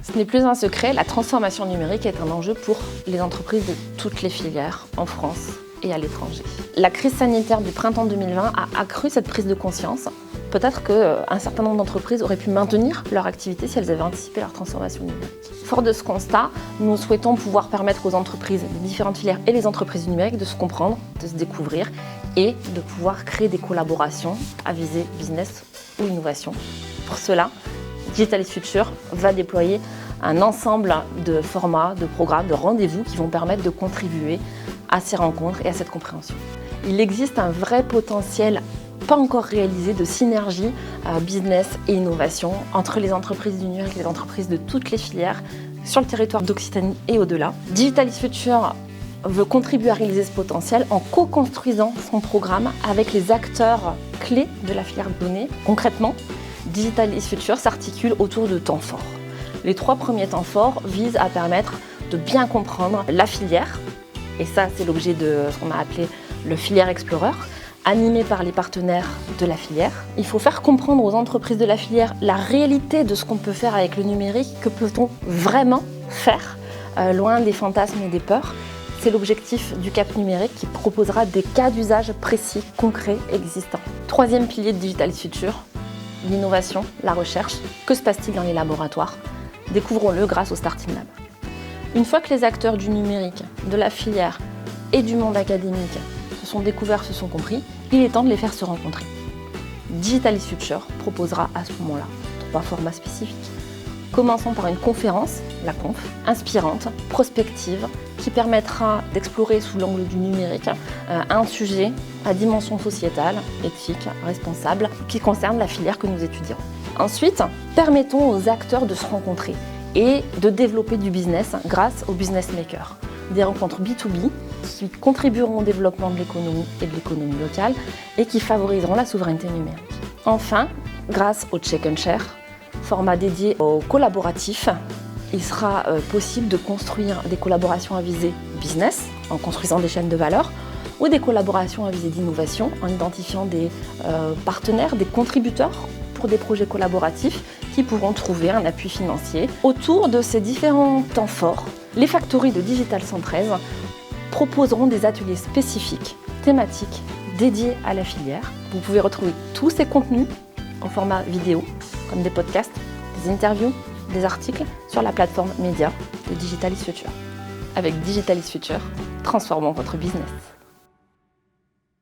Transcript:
Ce n'est plus un secret, la transformation numérique est un enjeu pour les entreprises de toutes les filières en France et à l'étranger. La crise sanitaire du printemps 2020 a accru cette prise de conscience. Peut-être qu'un certain nombre d'entreprises auraient pu maintenir leur activité si elles avaient anticipé leur transformation numérique. Fort de ce constat, nous souhaitons pouvoir permettre aux entreprises des différentes filières et les entreprises du numérique de se comprendre, de se découvrir et de pouvoir créer des collaborations à visée business ou innovation. Pour cela, Digitalist Future va déployer un ensemble de formats, de programmes, de rendez-vous qui vont permettre de contribuer à ces rencontres et à cette compréhension. Il existe un vrai potentiel pas encore réalisé de synergie business et innovation entre les entreprises du numérique et les entreprises de toutes les filières sur le territoire d'Occitanie et au-delà. Digitalist Future veut contribuer à réaliser ce potentiel en co-construisant son programme avec les acteurs clés de la filière donnée. Concrètement, Digitalist Future s'articule autour de temps forts. Les 3 premiers temps forts visent à permettre de bien comprendre la filière, et ça c'est l'objet de ce qu'on a appelé le Filière Explorer, animé par les partenaires de la filière. Il faut faire comprendre aux entreprises de la filière la réalité de ce qu'on peut faire avec le numérique, que peut-on vraiment faire, loin des fantasmes et des peurs. C'est l'objectif du Cap numérique qui proposera des cas d'usage précis, concrets, existants. 3e pilier de Digitalist Future, l'innovation, la recherche. Que se passe-t-il dans les laboratoires? Découvrons-le grâce au Starting Lab. Une fois que les acteurs du numérique, de la filière et du monde académique se sont découverts, se sont compris, il est temps de les faire se rencontrer. Digitalist Future proposera à ce moment-là 3 formats spécifiques. Commençons par une conférence, la conf, inspirante, prospective, qui permettra d'explorer sous l'angle du numérique un sujet à dimension sociétale, éthique, responsable, qui concerne la filière que nous étudions. Ensuite, permettons aux acteurs de se rencontrer et de développer du business grâce aux business makers. Des rencontres B2B qui contribueront au développement de l'économie et de l'économie locale et qui favoriseront la souveraineté numérique. Enfin, grâce au Check and Share, format dédié aux collaboratifs, il sera possible de construire des collaborations à visée business en construisant des chaînes de valeur ou des collaborations à visée d'innovation en identifiant des partenaires, des contributeurs pour des projets collaboratifs qui pourront trouver un appui financier. Autour de ces différents temps forts, les factories de Digital 113 proposeront des ateliers spécifiques, thématiques, dédiés à la filière. Vous pouvez retrouver tous ces contenus en format vidéo, comme des podcasts, des interviews, des articles sur la plateforme média de Digitalist Future. Avec Digitalist Future, transformons votre business.